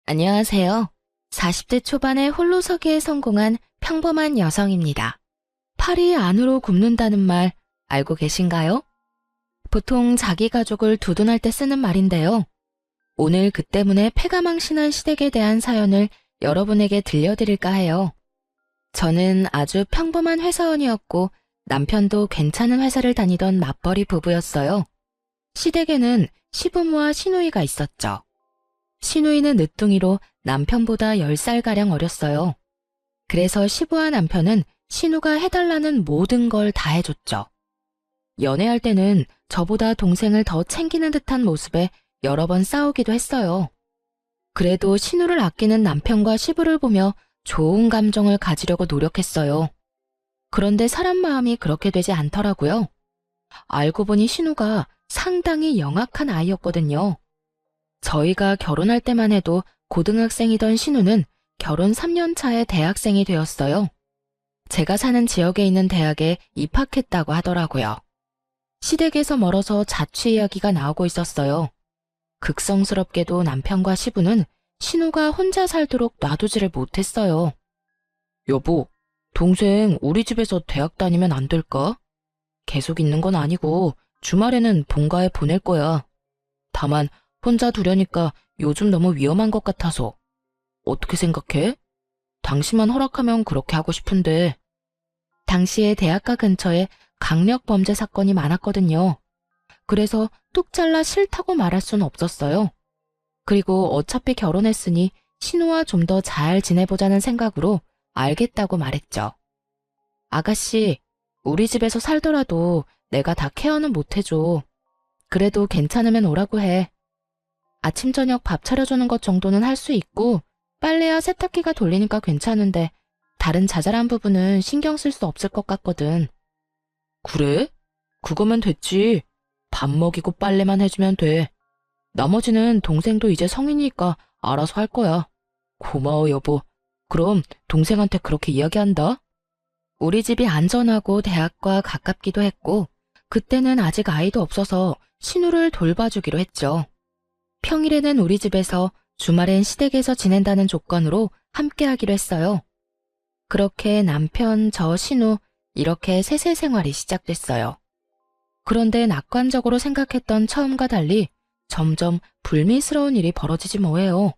안녕하세요. 40대 초반에 홀로서기에 성공한 평범한 여성입니다. 팔이 안으로 굽는다는 말 알고 계신가요? 보통 자기 가족을 두둔할 때 쓰는 말인데요. 오늘 그 때문에 패가망신한 시댁에 대한 사연을 여러분에게 들려드릴까 해요. 저는 아주 평범한 회사원이었고 남편도 괜찮은 회사를 다니던 맞벌이 부부였어요. 시댁에는 시부모와 시누이가 있었죠. 시누이는 늦둥이로 남편보다 10살가량 어렸어요. 그래서 시부와 남편은 시누가 해달라는 모든 걸 다 해줬죠. 연애할 때는 저보다 동생을 더 챙기는 듯한 모습에 여러 번 싸우기도 했어요. 그래도 시누를 아끼는 남편과 시부를 보며 좋은 감정을 가지려고 노력했어요. 그런데 사람 마음이 그렇게 되지 않더라고요. 알고 보니 시누가 상당히 영악한 아이였거든요. 저희가 결혼할 때만 해도 고등학생이던 신우는 결혼 3년 차에 대학생이 되었어요. 제가 사는 지역에 있는 대학에 입학했다고 하더라고요. 시댁에서 멀어서 자취 이야기가 나오고 있었어요. 극성스럽게도 남편과 시부는 신우가 혼자 살도록 놔두지를 못했어요. 여보, 동생 우리 집에서 대학 다니면 안 될까? 계속 있는 건 아니고 주말에는 본가에 보낼 거야. 다만 혼자 두려니까 요즘 너무 위험한 것 같아서. 어떻게 생각해? 당신만 허락하면 그렇게 하고 싶은데. 당시에 대학가 근처에 강력 범죄 사건이 많았거든요. 그래서 뚝 잘라 싫다고 말할 수는 없었어요. 그리고 어차피 결혼했으니 신우와 좀 더 잘 지내보자는 생각으로 알겠다고 말했죠. 아가씨, 우리 집에서 살더라도 내가 다 케어는 못 해줘. 그래도 괜찮으면 오라고 해. 아침 저녁 밥 차려주는 것 정도는 할 수 있고 빨래야 세탁기가 돌리니까 괜찮은데 다른 자잘한 부분은 신경 쓸 수 없을 것 같거든. 그래? 그거면 됐지. 밥 먹이고 빨래만 해주면 돼. 나머지는 동생도 이제 성인이니까 알아서 할 거야. 고마워 여보. 그럼 동생한테 그렇게 이야기한다. 우리 집이 안전하고 대학과 가깝기도 했고 그때는 아직 아이도 없어서 신우를 돌봐주기로 했죠. 평일에는 우리 집에서 주말엔 시댁에서 지낸다는 조건으로 함께하기로 했어요. 그렇게 남편, 저, 신우 이렇게 셋의 생활이 시작됐어요. 그런데 낙관적으로 생각했던 처음과 달리 점점 불미스러운 일이 벌어지지 뭐예요.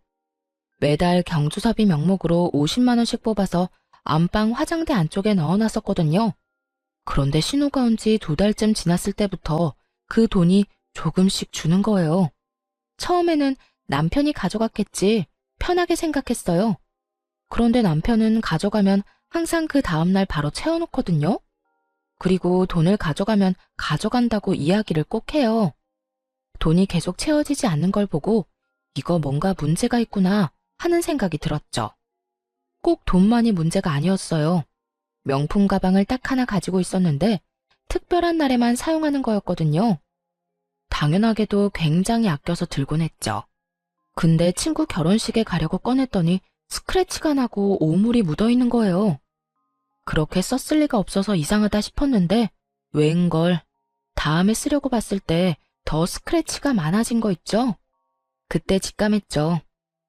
매달 경조사비 명목으로 50만 원씩 뽑아서 안방 화장대 안쪽에 넣어놨었거든요. 그런데 신우가 온 지 2달쯤 지났을 때부터 그 돈이 조금씩 주는 거예요. 처음에는 남편이 가져갔겠지 편하게 생각했어요. 그런데 남편은 가져가면 항상 그 다음날 바로 채워놓거든요. 그리고 돈을 가져가면 가져간다고 이야기를 꼭 해요. 돈이 계속 채워지지 않는 걸 보고 이거 뭔가 문제가 있구나 하는 생각이 들었죠. 꼭 돈만이 문제가 아니었어요. 명품 가방을 딱 하나 가지고 있었는데 특별한 날에만 사용하는 거였거든요. 당연하게도 굉장히 아껴서 들곤 했죠. 근데 친구 결혼식에 가려고 꺼냈더니 스크래치가 나고 오물이 묻어있는 거예요. 그렇게 썼을 리가 없어서 이상하다 싶었는데 웬걸 다음에 쓰려고 봤을 때 더 스크래치가 많아진 거 있죠? 그때 직감했죠.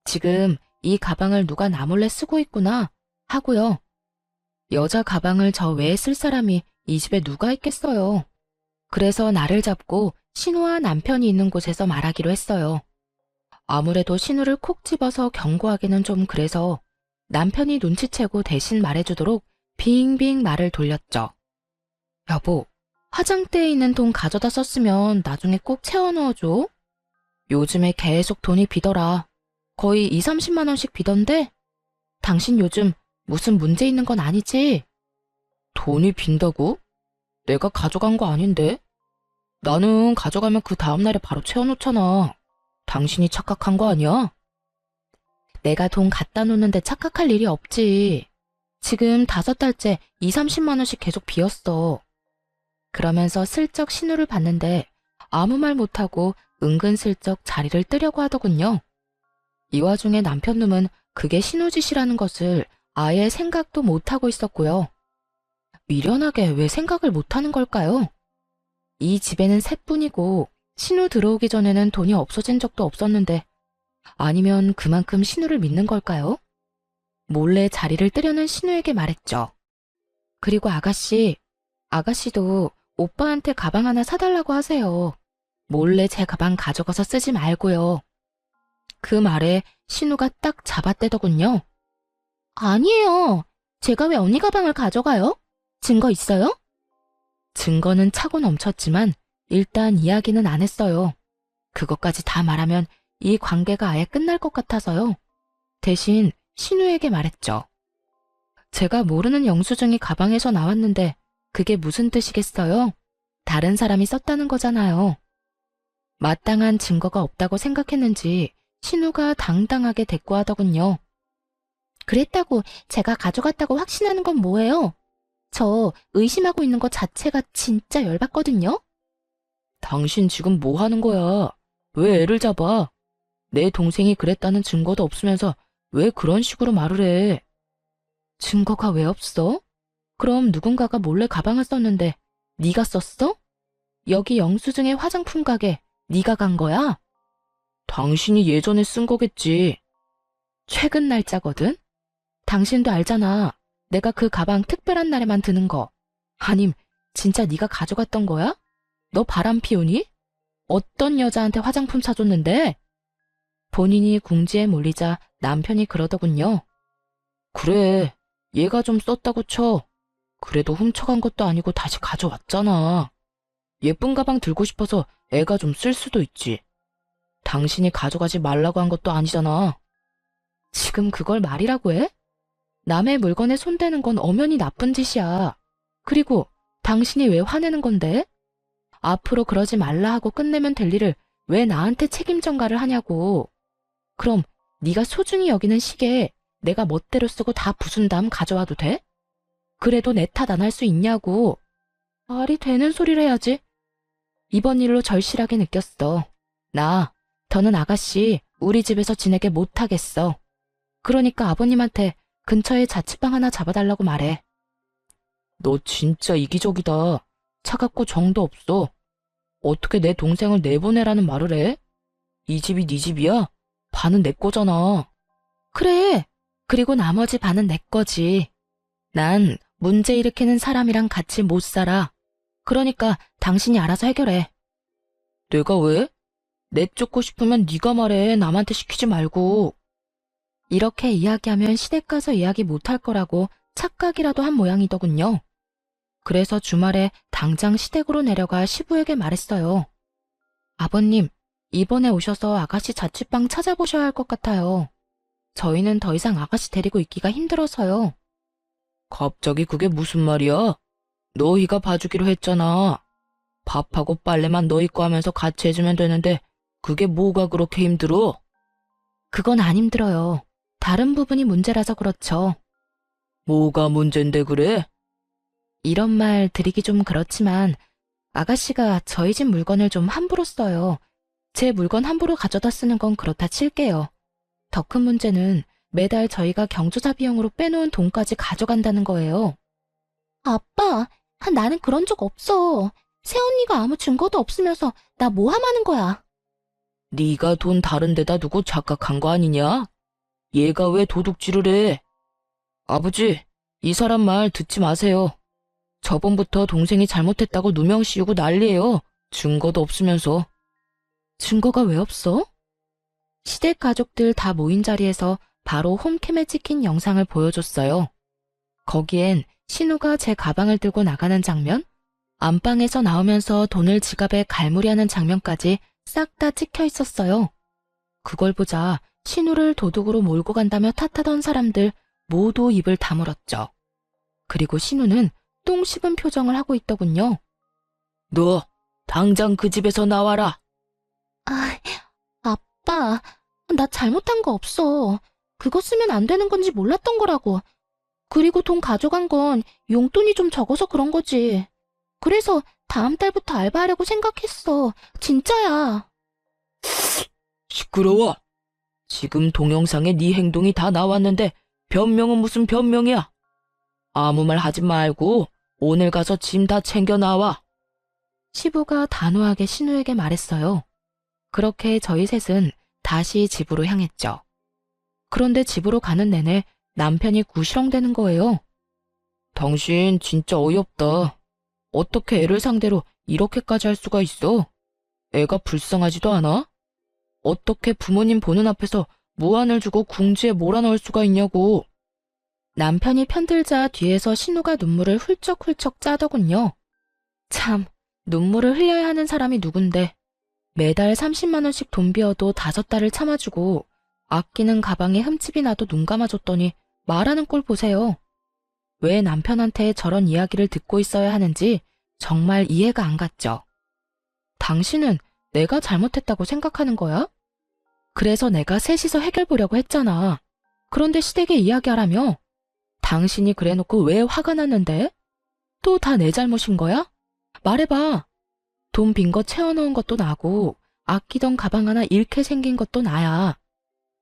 지금 이 가방을 누가 나 몰래 쓰고 있구나 하고요. 여자 가방을 저 외에 쓸 사람이 이 집에 누가 있겠어요. 그래서 나를 잡고 신우와 남편이 있는 곳에서 말하기로 했어요. 아무래도 신우를 콕 집어서 경고하기는 좀 그래서 남편이 눈치채고 대신 말해주도록 빙빙 말을 돌렸죠. 여보, 화장대에 있는 돈 가져다 썼으면 나중에 꼭 채워 넣어줘. 요즘에 계속 돈이 비더라. 거의 2, 30만 원씩 비던데? 당신 요즘 무슨 문제 있는 건 아니지? 돈이 빈다고? 내가 가져간 거 아닌데? 나는 가져가면 그 다음날에 바로 채워놓잖아. 당신이 착각한 거 아니야? 내가 돈 갖다 놓는데 착각할 일이 없지. 지금 5달째 2, 30만 원씩 계속 비었어. 그러면서 슬쩍 신우를 봤는데 아무 말 못하고 은근슬쩍 자리를 뜨려고 하더군요. 이 와중에 남편 놈은 그게 신우 짓이라는 것을 아예 생각도 못하고 있었고요. 미련하게 왜 생각을 못하는 걸까요? 이 집에는 셋뿐이고 신우 들어오기 전에는 돈이 없어진 적도 없었는데 아니면 그만큼 신우를 믿는 걸까요? 몰래 자리를 뜨려는 신우에게 말했죠. 그리고 아가씨도 오빠한테 가방 하나 사달라고 하세요. 몰래 제 가방 가져가서 쓰지 말고요. 그 말에 신우가 딱 잡아떼더군요. 아니에요. 제가 왜 언니 가방을 가져가요? 증거 있어요? 증거는 차고 넘쳤지만 일단 이야기는 안 했어요. 그것까지 다 말하면 이 관계가 아예 끝날 것 같아서요. 대신 신우에게 말했죠. 제가 모르는 영수증이 가방에서 나왔는데 그게 무슨 뜻이겠어요? 다른 사람이 썼다는 거잖아요. 마땅한 증거가 없다고 생각했는지 신우가 당당하게 대꾸하더군요. 그랬다고 제가 가져갔다고 확신하는 건 뭐예요? 저 의심하고 있는 것 자체가 진짜 열받거든요? 당신 지금 뭐 하는 거야? 왜 애를 잡아? 내 동생이 그랬다는 증거도 없으면서 왜 그런 식으로 말을 해? 증거가 왜 없어? 그럼 누군가가 몰래 가방을 썼는데 네가 썼어? 여기 영수증의 화장품 가게 네가 간 거야? 당신이 예전에 쓴 거겠지. 최근 날짜거든? 당신도 알잖아. 내가 그 가방 특별한 날에만 드는 거. 아님 진짜 네가 가져갔던 거야? 너 바람 피우니? 어떤 여자한테 화장품 사줬는데? 본인이 궁지에 몰리자 남편이 그러더군요. 그래, 얘가 좀 썼다고 쳐. 그래도 훔쳐간 것도 아니고 다시 가져왔잖아. 예쁜 가방 들고 싶어서 애가 좀 쓸 수도 있지. 당신이 가져가지 말라고 한 것도 아니잖아. 지금 그걸 말이라고 해? 남의 물건에 손대는 건 엄연히 나쁜 짓이야. 그리고 당신이 왜 화내는 건데? 앞으로 그러지 말라 하고 끝내면 될 일을 왜 나한테 책임 전가를 하냐고. 그럼 네가 소중히 여기는 시계 내가 멋대로 쓰고 다 부순 다음 가져와도 돼? 그래도 내 탓 안 할 수 있냐고. 말이 되는 소리를 해야지. 이번 일로 절실하게 느꼈어. 더는 아가씨 우리 집에서 지내게 못하겠어. 그러니까 아버님한테 근처에 자취방 하나 잡아달라고 말해. 너 진짜 이기적이다. 차갑고 정도 없어. 어떻게 내 동생을 내보내라는 말을 해? 이 집이 네 집이야? 반은 내 거잖아. 그래. 그리고 나머지 반은 내 거지. 난 문제 일으키는 사람이랑 같이 못 살아. 그러니까 당신이 알아서 해결해. 내가 왜? 내쫓고 싶으면 네가 말해. 남한테 시키지 말고. 이렇게 이야기하면 시댁 가서 이야기 못할 거라고 착각이라도 한 모양이더군요. 그래서 주말에 당장 시댁으로 내려가 시부에게 말했어요. 아버님, 이번에 오셔서 아가씨 자취방 찾아보셔야 할 것 같아요. 저희는 더 이상 아가씨 데리고 있기가 힘들어서요. 갑자기 그게 무슨 말이야? 너희가 봐주기로 했잖아. 밥하고 빨래만 너희 거 하면서 같이 해주면 되는데 그게 뭐가 그렇게 힘들어? 그건 안 힘들어요. 다른 부분이 문제라서 그렇죠. 뭐가 문제인데 그래? 이런 말 드리기 좀 그렇지만 아가씨가 저희 집 물건을 좀 함부로 써요. 제 물건 함부로 가져다 쓰는 건 그렇다 칠게요. 더 큰 문제는 매달 저희가 경조사 비용으로 빼놓은 돈까지 가져간다는 거예요. 아빠, 나는 그런 적 없어. 새언니가 아무 증거도 없으면서 나 모함하는 거야. 네가 돈 다른 데다 두고 착각한 거 아니냐? 얘가 왜 도둑질을 해? 아버지, 이 사람 말 듣지 마세요. 저번부터 동생이 잘못했다고 누명 씌우고 난리예요. 증거도 없으면서. 증거가 왜 없어? 시댁 가족들 다 모인 자리에서 바로 홈캠에 찍힌 영상을 보여줬어요. 거기엔 신우가 제 가방을 들고 나가는 장면, 안방에서 나오면서 돈을 지갑에 갈무리하는 장면까지 싹 다 찍혀 있었어요. 그걸 보자 신우를 도둑으로 몰고 간다며 탓하던 사람들 모두 입을 다물었죠. 그리고 신우는 똥 씹은 표정을 하고 있더군요. 너 당장 그 집에서 나와라. 아빠, 나 잘못한 거 없어. 그거 쓰면 안 되는 건지 몰랐던 거라고. 그리고 돈 가져간 건 용돈이 좀 적어서 그런 거지. 그래서 다음 달부터 알바하려고 생각했어. 진짜야. 시끄러워. 지금 동영상에 네 행동이 다 나왔는데 변명은 무슨 변명이야. 아무 말 하지 말고 오늘 가서 짐 다 챙겨 나와. 시부가 단호하게 신우에게 말했어요. 그렇게 저희 셋은 다시 집으로 향했죠. 그런데 집으로 가는 내내 남편이 구시렁대는 거예요. 당신 진짜 어이없다. 어떻게 애를 상대로 이렇게까지 할 수가 있어? 애가 불쌍하지도 않아? 어떻게 부모님 보는 앞에서 무안을 주고 궁지에 몰아넣을 수가 있냐고. 남편이 편들자 뒤에서 신우가 눈물을 훌쩍훌쩍 짜더군요. 참, 눈물을 흘려야 하는 사람이 누군데. 매달 30만 원씩 돈 비어도 5달을 참아주고 아끼는 가방에 흠집이 나도 눈 감아줬더니 말하는 꼴 보세요. 왜 남편한테 저런 이야기를 듣고 있어야 하는지 정말 이해가 안 갔죠. 당신은 내가 잘못했다고 생각하는 거야? 그래서 내가 셋이서 해결 보려고 했잖아. 그런데 시댁에 이야기하라며? 당신이 그래놓고 왜 화가 났는데? 또 다 내 잘못인 거야? 말해봐. 돈 빈 거 채워넣은 것도 나고 아끼던 가방 하나 잃게 생긴 것도 나야.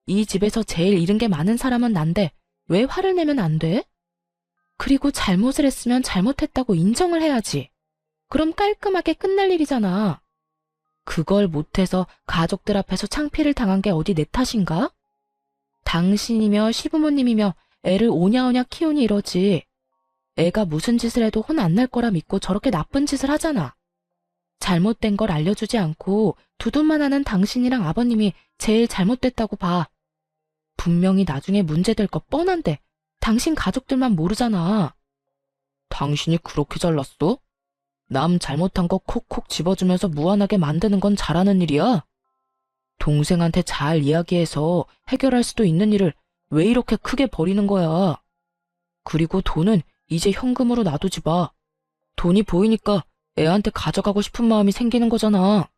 이 집에서 제일 잃은 게 많은 사람은 난데 왜 화를 내면 안 돼? 그리고 잘못을 했으면 잘못했다고 인정을 해야지. 그럼 깔끔하게 끝날 일이잖아. 그걸 못해서 가족들 앞에서 창피를 당한 게 어디 내 탓인가? 당신이며 시부모님이며 애를 오냐오냐 키우니 이러지. 애가 무슨 짓을 해도 혼 안 날 거라 믿고 저렇게 나쁜 짓을 하잖아. 잘못된 걸 알려주지 않고 두둔만 하는 당신이랑 아버님이 제일 잘못됐다고 봐. 분명히 나중에 문제될 거 뻔한데 당신 가족들만 모르잖아. 당신이 그렇게 잘났어? 남 잘못한 거 콕콕 집어주면서 무안하게 만드는 건 잘하는 일이야? 동생한테 잘 이야기해서 해결할 수도 있는 일을 왜 이렇게 크게 버리는 거야? 그리고 돈은 이제 현금으로 놔두지 마. 돈이 보이니까 애한테 가져가고 싶은 마음이 생기는 거잖아.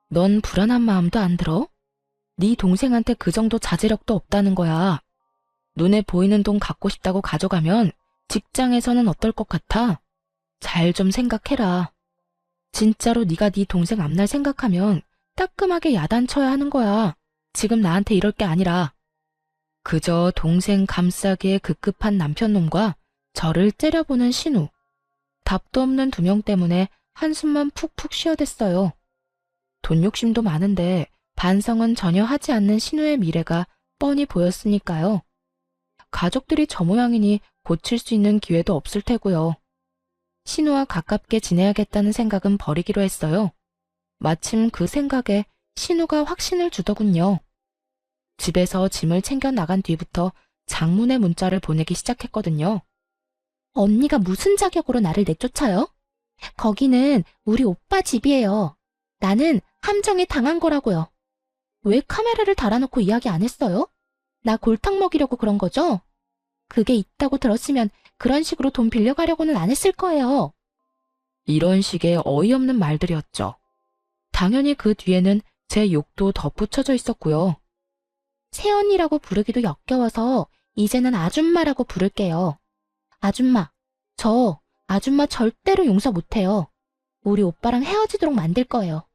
넌 불안한 마음도 안 들어? 네 동생한테 그 정도 자제력도 없다는 거야. 눈에 보이는 돈 갖고 싶다고 가져가면 직장에서는 어떨 것 같아? 잘 좀 생각해라. 진짜로 네가 네 동생 앞날 생각하면 따끔하게 야단쳐야 하는 거야. 지금 나한테 이럴 게 아니라. 그저 동생 감싸기에 급급한 남편놈과 저를 째려보는 신우. 답도 없는 두 명 때문에 한숨만 푹푹 쉬어댔어요. 돈 욕심도 많은데 반성은 전혀 하지 않는 신우의 미래가 뻔히 보였으니까요. 가족들이 저 모양이니 고칠 수 있는 기회도 없을 테고요. 신우와 가깝게 지내야겠다는 생각은 버리기로 했어요. 마침 그 생각에 신우가 확신을 주더군요. 집에서 짐을 챙겨 나간 뒤부터 장문의 문자를 보내기 시작했거든요. 언니가 무슨 자격으로 나를 내쫓아요? 거기는 우리 오빠 집이에요. 나는 함정에 당한 거라고요. 왜 카메라를 달아놓고 이야기 안 했어요? 나 골탕 먹이려고 그런 거죠? 그게 있다고 들었으면 그런 식으로 돈 빌려가려고는 안 했을 거예요. 이런 식의 어이없는 말들이었죠. 당연히 그 뒤에는 제 욕도 덧붙여져 있었고요. 새언니라고 부르기도 역겨워서 이제는 아줌마라고 부를게요. 아줌마, 저 아줌마 절대로 용서 못해요. 우리 오빠랑 헤어지도록 만들 거예요.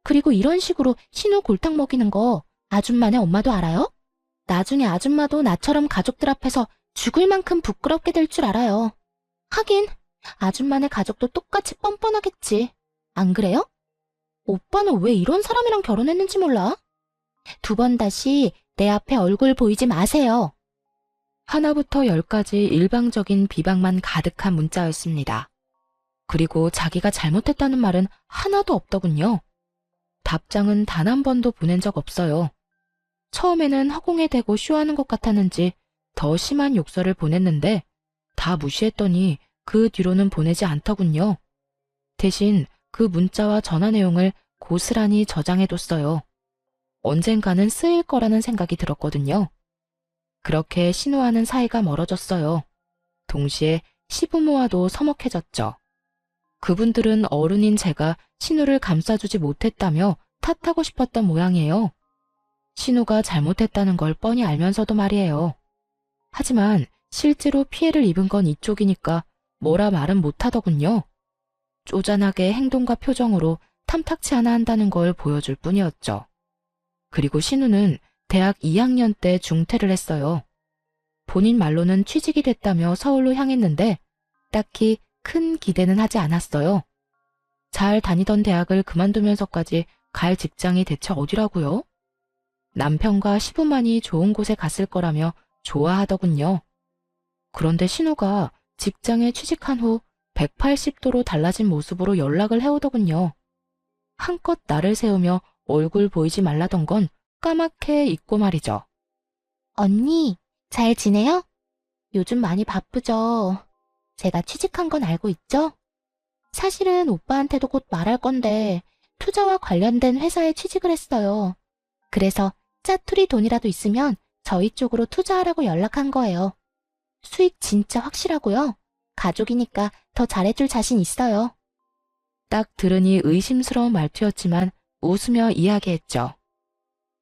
그리고 이런 식으로 신우 골탕 먹이는 거 아줌마네 엄마도 알아요? 나중에 아줌마도 나처럼 가족들 앞에서 죽을 만큼 부끄럽게 될 줄 알아요. 하긴 아줌마네 가족도 똑같이 뻔뻔하겠지. 안 그래요? 오빠는 왜 이런 사람이랑 결혼했는지 몰라? 2번 다시 내 앞에 얼굴 보이지 마세요. 하나부터 10까지 일방적인 비방만 가득한 문자였습니다. 그리고 자기가 잘못했다는 말은 하나도 없더군요. 답장은 단 한 번도 보낸 적 없어요. 처음에는 허공에 대고 쇼하는 것 같았는지 더 심한 욕설을 보냈는데 다 무시했더니 그 뒤로는 보내지 않더군요. 대신 그 문자와 전화 내용을 고스란히 저장해뒀어요. 언젠가는 쓰일 거라는 생각이 들었거든요. 그렇게 신우와는 사이가 멀어졌어요. 동시에 시부모와도 서먹해졌죠. 그분들은 어른인 제가 신우를 감싸주지 못했다며 탓하고 싶었던 모양이에요. 신우가 잘못했다는 걸 뻔히 알면서도 말이에요. 하지만 실제로 피해를 입은 건 이쪽이니까 뭐라 말은 못하더군요. 쪼잔하게 행동과 표정으로 탐탁치 않아 한다는 걸 보여줄 뿐이었죠. 그리고 신우는 대학 2학년 때 중퇴를 했어요. 본인 말로는 취직이 됐다며 서울로 향했는데 딱히 큰 기대는 하지 않았어요. 잘 다니던 대학을 그만두면서까지 갈 직장이 대체 어디라고요? 남편과 시부만이 좋은 곳에 갔을 거라며 좋아하더군요. 그런데 신우가 직장에 취직한 후 180도로 달라진 모습으로 연락을 해오더군요. 한껏 나를 세우며 얼굴 보이지 말라던 건 까맣게 잊고 말이죠. 언니, 잘 지내요? 요즘 많이 바쁘죠? 제가 취직한 건 알고 있죠? 사실은 오빠한테도 곧 말할 건데 투자와 관련된 회사에 취직을 했어요. 그래서 짜투리 돈이라도 있으면 저희 쪽으로 투자하라고 연락한 거예요. 수익 진짜 확실하고요. 가족이니까 더 잘해줄 자신 있어요. 딱 들으니 의심스러운 말투였지만 웃으며 이야기했죠.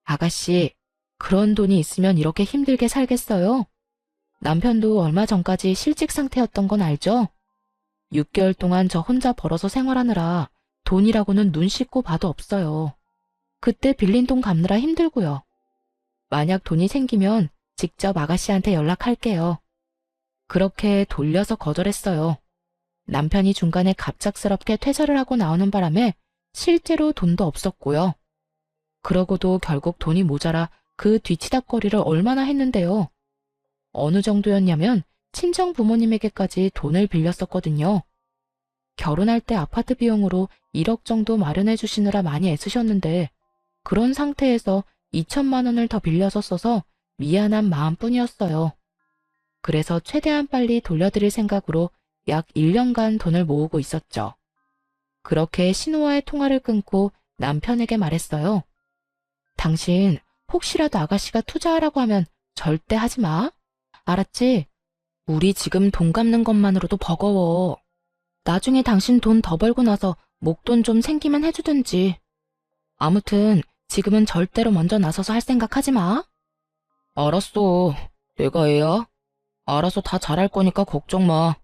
아가씨, 그런 돈이 있으면 이렇게 힘들게 살겠어요? 남편도 얼마 전까지 실직 상태였던 건 알죠? 6개월 동안 저 혼자 벌어서 생활하느라 돈이라고는 눈 씻고 봐도 없어요. 그때 빌린 돈 갚느라 힘들고요. 만약 돈이 생기면 직접 아가씨한테 연락할게요. 그렇게 돌려서 거절했어요. 남편이 중간에 갑작스럽게 퇴사를 하고 나오는 바람에 실제로 돈도 없었고요. 그러고도 결국 돈이 모자라 그 뒤치다꺼리를 얼마나 했는데요. 어느 정도였냐면 친정 부모님에게까지 돈을 빌렸었거든요. 결혼할 때 아파트 비용으로 1억 정도 마련해 주시느라 많이 애쓰셨는데 그런 상태에서 2천만 원을 더 빌려서 써서 미안한 마음뿐이었어요. 그래서 최대한 빨리 돌려드릴 생각으로 약 1년간 돈을 모으고 있었죠. 그렇게 신우와의 통화를 끊고 남편에게 말했어요. 당신 혹시라도 아가씨가 투자하라고 하면 절대 하지 마. 알았지? 우리 지금 돈 갚는 것만으로도 버거워. 나중에 당신 돈 더 벌고 나서 목돈 좀 생기면 해주든지. 아무튼 지금은 절대로 먼저 나서서 할 생각 하지 마. 알았어. 내가 애야. 알아서 다 잘할 거니까 걱정 마.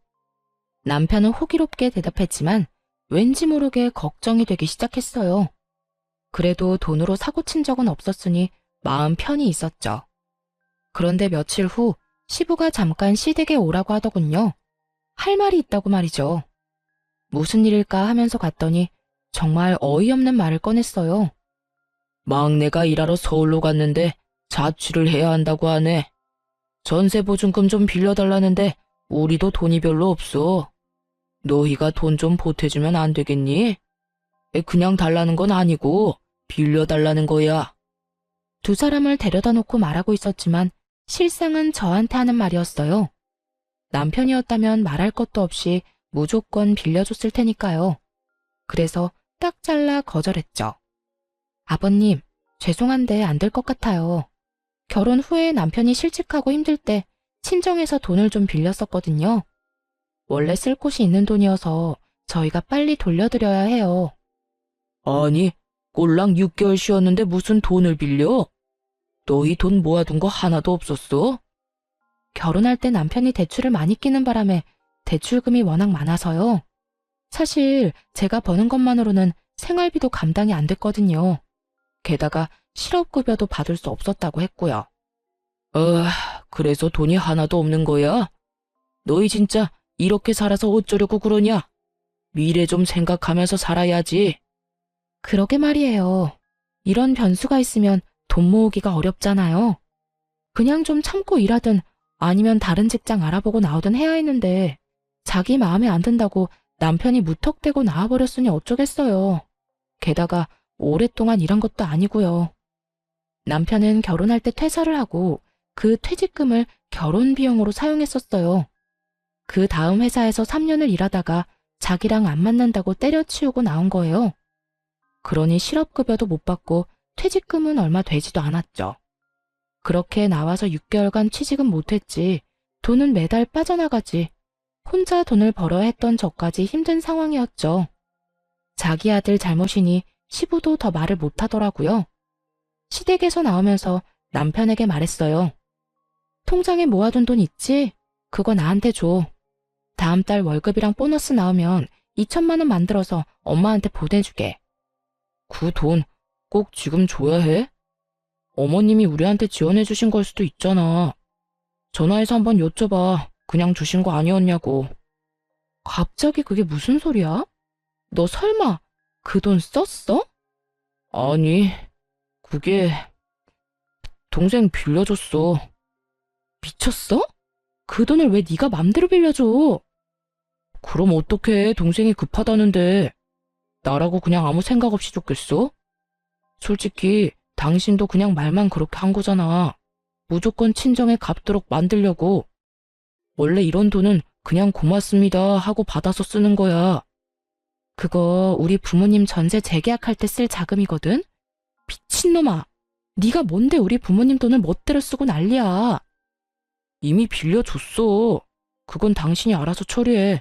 남편은 호기롭게 대답했지만 왠지 모르게 걱정이 되기 시작했어요. 그래도 돈으로 사고 친 적은 없었으니 마음 편히 있었죠. 그런데 며칠 후 시부가 잠깐 시댁에 오라고 하더군요. 할 말이 있다고 말이죠. 무슨 일일까 하면서 갔더니 정말 어이없는 말을 꺼냈어요. 막내가 일하러 서울로 갔는데 자취를 해야 한다고 하네. 전세보증금 좀 빌려달라는데 우리도 돈이 별로 없어. 너희가 돈 좀 보태주면 안 되겠니? 그냥 달라는 건 아니고 빌려달라는 거야. 두 사람을 데려다 놓고 말하고 있었지만 실상은 저한테 하는 말이었어요. 남편이었다면 말할 것도 없이 무조건 빌려줬을 테니까요. 그래서 딱 잘라 거절했죠. 아버님, 죄송한데 안 될 것 같아요. 결혼 후에 남편이 실직하고 힘들 때 친정에서 돈을 좀 빌렸었거든요. 원래 쓸 곳이 있는 돈이어서 저희가 빨리 돌려드려야 해요. 아니, 꼴랑 6개월 쉬었는데 무슨 돈을 빌려? 너희 돈 모아둔 거 하나도 없었어? 결혼할 때 남편이 대출을 많이 끼는 바람에 대출금이 워낙 많아서요. 사실 제가 버는 것만으로는 생활비도 감당이 안 됐거든요. 게다가 실업급여도 받을 수 없었다고 했고요. 그래서 돈이 하나도 없는 거야? 너희 진짜 이렇게 살아서 어쩌려고 그러냐? 미래 좀 생각하면서 살아야지. 그러게 말이에요. 이런 변수가 있으면 돈 모으기가 어렵잖아요. 그냥 좀 참고 일하든 아니면 다른 직장 알아보고 나오든 해야 했는데 자기 마음에 안 든다고 남편이 무턱대고 나와버렸으니 어쩌겠어요. 게다가 오랫동안 일한 것도 아니고요. 남편은 결혼할 때 퇴사를 하고 그 퇴직금을 결혼 비용으로 사용했었어요. 그 다음 회사에서 3년을 일하다가 자기랑 안 맞는다고 때려치우고 나온 거예요. 그러니 실업급여도 못 받고 퇴직금은 얼마 되지도 않았죠. 그렇게 나와서 6개월간 취직은 못했지. 돈은 매달 빠져나가지. 혼자 돈을 벌어야 했던 저까지 힘든 상황이었죠. 자기 아들 잘못이니 시부도 더 말을 못하더라고요. 시댁에서 나오면서 남편에게 말했어요. 통장에 모아둔 돈 있지? 그거 나한테 줘. 다음 달 월급이랑 보너스 나오면 2천만 원 만들어서 엄마한테 보내주게. 그 돈 꼭 지금 줘야 해? 어머님이 우리한테 지원해 주신 걸 수도 있잖아. 전화해서 한번 여쭤봐. 그냥 주신 거 아니었냐고. 갑자기 그게 무슨 소리야? 너 설마 그 돈 썼어? 아니, 그게 동생 빌려줬어. 미쳤어? 그 돈을 왜 네가 맘대로 빌려줘? 그럼 어떡해, 동생이 급하다는데. 나라고 그냥 아무 생각 없이 줬겠어? 솔직히 당신도 그냥 말만 그렇게 한 거잖아. 무조건 친정에 갚도록 만들려고. 원래 이런 돈은 그냥 고맙습니다 하고 받아서 쓰는 거야. 그거 우리 부모님 전세 재계약할 때 쓸 자금이거든? 미친놈아. 네가 뭔데 우리 부모님 돈을 멋대로 쓰고 난리야. 이미 빌려줬어. 그건 당신이 알아서 처리해.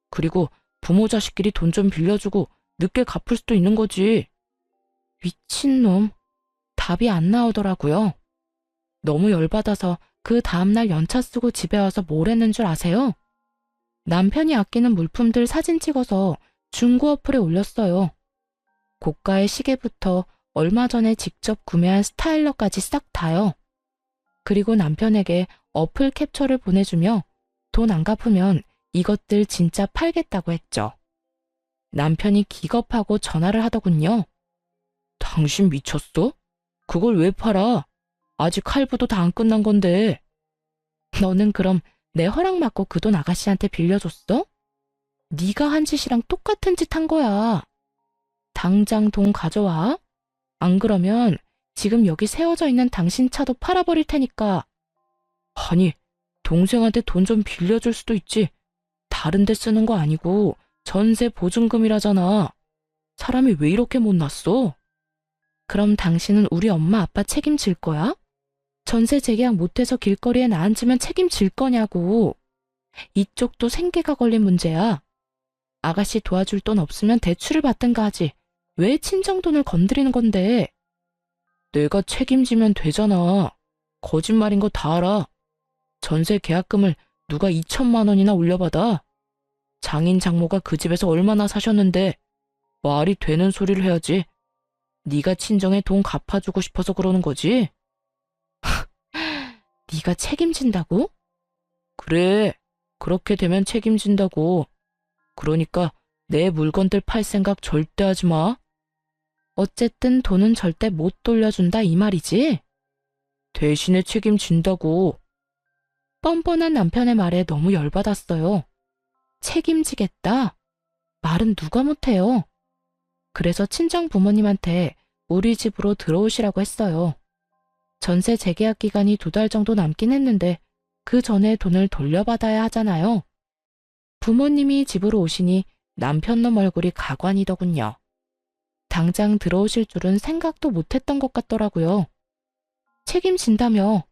그리고 부모 자식끼리 돈 좀 빌려주고 늦게 갚을 수도 있는 거지. 미친놈. 답이 안 나오더라고요. 너무 열받아서 그 다음날 연차 쓰고 집에 와서 뭘 했는 줄 아세요? 남편이 아끼는 물품들 사진 찍어서 중고 어플에 올렸어요. 고가의 시계부터 얼마 전에 직접 구매한 스타일러까지 싹 다요. 그리고 남편에게 어플 캡처를 보내주며 돈 안 갚으면 이것들 진짜 팔겠다고 했죠. 남편이 기겁하고 전화를 하더군요. 당신 미쳤어? 그걸 왜 팔아? 아직 할부도 다 안 끝난 건데. 너는 그럼 내 허락 받고 그 돈 아가씨한테 빌려줬어? 네가 한 짓이랑 똑같은 짓 한 거야. 당장 돈 가져와. 안 그러면 지금 여기 세워져 있는 당신 차도 팔아버릴 테니까. 아니, 동생한테 돈 좀 빌려줄 수도 있지. 다른 데 쓰는 거 아니고 전세 보증금이라잖아. 사람이 왜 이렇게 못났어? 그럼 당신은 우리 엄마 아빠 책임질 거야? 전세 재계약 못해서 길거리에 나앉으면 책임질 거냐고. 이쪽도 생계가 걸린 문제야. 아가씨 도와줄 돈 없으면 대출을 받든가 하지. 왜 친정돈을 건드리는 건데? 내가 책임지면 되잖아. 거짓말인 거 다 알아. 전세 계약금을 누가 2천만 원이나 올려받아? 장인 장모가 그 집에서 얼마나 사셨는데 말이 되는 소리를 해야지. 네가 친정에 돈 갚아주고 싶어서 그러는 거지? 네가 책임진다고? 그래, 그렇게 되면 책임진다고. 그러니까 내 물건들 팔 생각 절대 하지 마. 어쨌든 돈은 절대 못 돌려준다 이 말이지? 대신에 책임진다고. 뻔뻔한 남편의 말에 너무 열받았어요. 책임지겠다? 말은 누가 못해요. 그래서 친정 부모님한테 우리 집으로 들어오시라고 했어요. 전세 재계약 기간이 2달 정도 남긴 했는데 그 전에 돈을 돌려받아야 하잖아요. 부모님이 집으로 오시니 남편 놈 얼굴이 가관이더군요. 당장 들어오실 줄은 생각도 못했던 것 같더라고요. 책임진다며.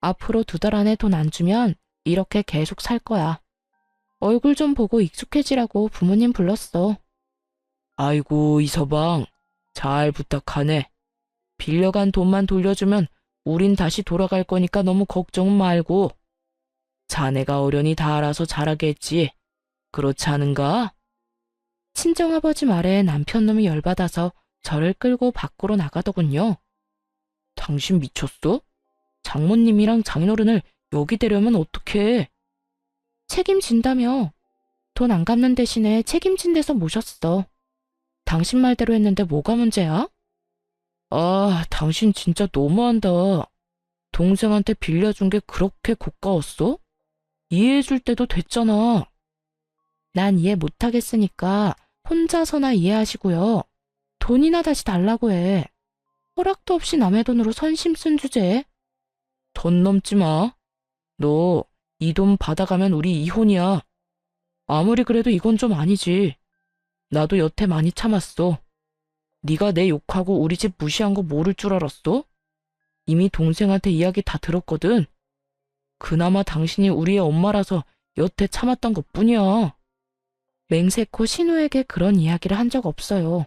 앞으로 2달 안에 돈 안 주면 이렇게 계속 살 거야. 얼굴 좀 보고 익숙해지라고 부모님 불렀어. 아이고, 이서방. 잘 부탁하네. 빌려간 돈만 돌려주면 우린 다시 돌아갈 거니까 너무 걱정 말고. 자네가 어련히 다 알아서 잘하게 했지. 그렇지 않은가? 친정아버지 말에 남편놈이 열받아서 저를 끌고 밖으로 나가더군요. 당신 미쳤어? 장모님이랑 장인어른을 여기 데려오면 어떡해? 책임진다며. 돈 안 갚는 대신에 책임진 데서 모셨어. 당신 말대로 했는데 뭐가 문제야? 아, 당신 진짜 너무한다. 동생한테 빌려준 게 그렇게 고가웠어? 이해해줄 때도 됐잖아. 난 이해 못하겠으니까 혼자서나 이해하시고요. 돈이나 다시 달라고 해. 허락도 없이 남의 돈으로 선심 쓴 주제에. 돈 넘지 마. 너 이 돈 받아가면 우리 이혼이야. 아무리 그래도 이건 좀 아니지. 나도 여태 많이 참았어. 네가 내 욕하고 우리 집 무시한 거 모를 줄 알았어? 이미 동생한테 이야기 다 들었거든. 그나마 당신이 우리의 엄마라서 여태 참았던 것뿐이야. 맹세코 신우에게 그런 이야기를 한 적 없어요.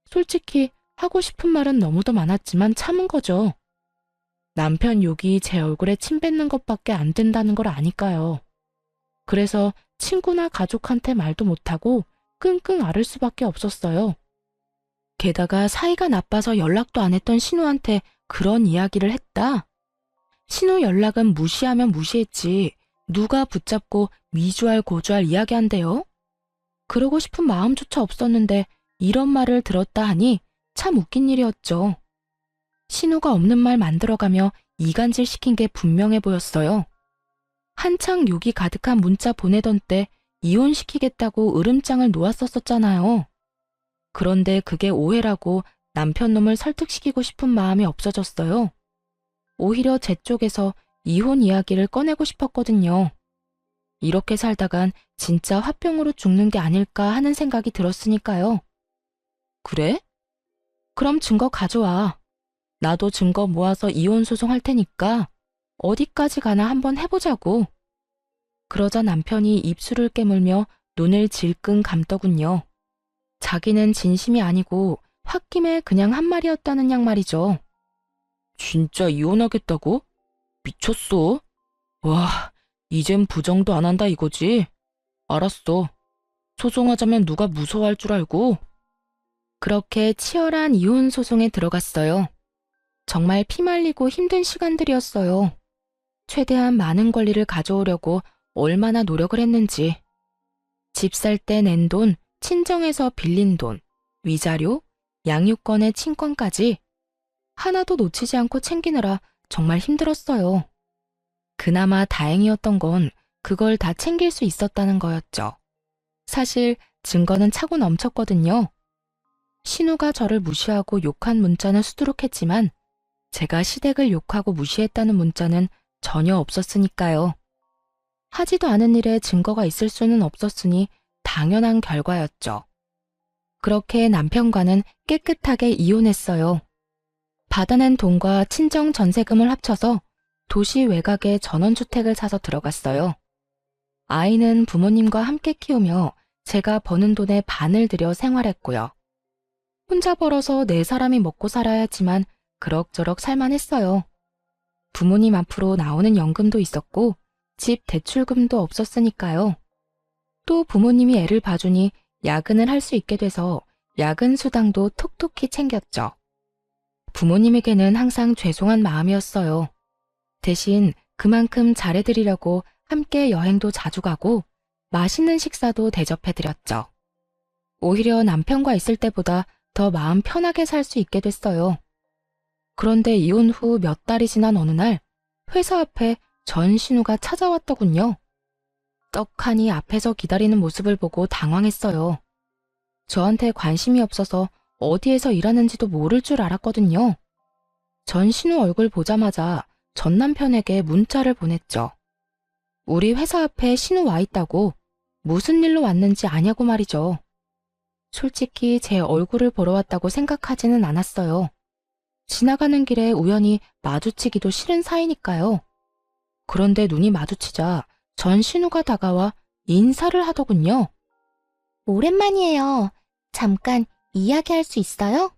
솔직히 하고 싶은 말은 너무도 많았지만 참은 거죠. 남편 욕이 제 얼굴에 침 뱉는 것밖에 안 된다는 걸 아니까요. 그래서 친구나 가족한테 말도 못하고 끙끙 앓을 수밖에 없었어요. 게다가 사이가 나빠서 연락도 안 했던 신우한테 그런 이야기를 했다? 신우 연락은 무시하면 무시했지 누가 붙잡고 미주알 고주알 이야기한대요? 그러고 싶은 마음조차 없었는데 이런 말을 들었다 하니 참 웃긴 일이었죠. 신호가 없는 말 만들어가며 이간질 시킨 게 분명해 보였어요. 한창 욕이 가득한 문자 보내던 때 이혼시키겠다고 으름장을 놓았었잖아요. 그런데 그게 오해라고 남편 놈을 설득시키고 싶은 마음이 없어졌어요. 오히려 제 쪽에서 이혼 이야기를 꺼내고 싶었거든요. 이렇게 살다간 진짜 화병으로 죽는 게 아닐까 하는 생각이 들었으니까요. 그래? 그럼 증거 가져와. 나도 증거 모아서 이혼 소송할 테니까 어디까지 가나 한번 해보자고. 그러자 남편이 입술을 깨물며 눈을 질끈 감더군요. 자기는 진심이 아니고 홧김에 그냥 한 말이었다는 양 말이죠. 진짜 이혼하겠다고? 미쳤어? 와, 이젠 부정도 안 한다 이거지? 알았어. 소송하자면 누가 무서워할 줄 알고? 그렇게 치열한 이혼 소송에 들어갔어요. 정말 피말리고 힘든 시간들이었어요. 최대한 많은 권리를 가져오려고 얼마나 노력을 했는지. 집 살 때 낸 돈, 친정에서 빌린 돈, 위자료, 양육권의 친권까지 하나도 놓치지 않고 챙기느라 정말 힘들었어요. 그나마 다행이었던 건 그걸 다 챙길 수 있었다는 거였죠. 사실 증거는 차고 넘쳤거든요. 신우가 저를 무시하고 욕한 문자는 수두룩했지만 제가 시댁을 욕하고 무시했다는 문자는 전혀 없었으니까요. 하지도 않은 일에 증거가 있을 수는 없었으니 당연한 결과였죠. 그렇게 남편과는 깨끗하게 이혼했어요. 받아낸 돈과 친정 전세금을 합쳐서 도시 외곽에 전원주택을 사서 들어갔어요. 아이는 부모님과 함께 키우며 제가 버는 돈의 반을 들여 생활했고요. 혼자 벌어서 네 사람이 먹고 살아야 했지만 그럭저럭 살만했어요. 부모님 앞으로 나오는 연금도 있었고 집 대출금도 없었으니까요. 또 부모님이 애를 봐주니 야근을 할 수 있게 돼서 야근 수당도 톡톡히 챙겼죠. 부모님에게는 항상 죄송한 마음이었어요. 대신 그만큼 잘해드리려고 함께 여행도 자주 가고 맛있는 식사도 대접해드렸죠. 오히려 남편과 있을 때보다 더 마음 편하게 살 수 있게 됐어요. 그런데 이혼 후 몇 달이 지난 어느 날 회사 앞에 전신우가 찾아왔더군요. 떡하니 앞에서 기다리는 모습을 보고 당황했어요. 저한테 관심이 없어서 어디에서 일하는지도 모를 줄 알았거든요. 전신우 얼굴 보자마자 전 남편에게 문자를 보냈죠. 우리 회사 앞에 신우 와 있다고 무슨 일로 왔는지 아냐고 말이죠. 솔직히 제 얼굴을 보러 왔다고 생각하지는 않았어요. 지나가는 길에 우연히 마주치기도 싫은 사이니까요. 그런데 눈이 마주치자 전신우가 다가와 인사를 하더군요. 오랜만이에요. 잠깐 이야기할 수 있어요?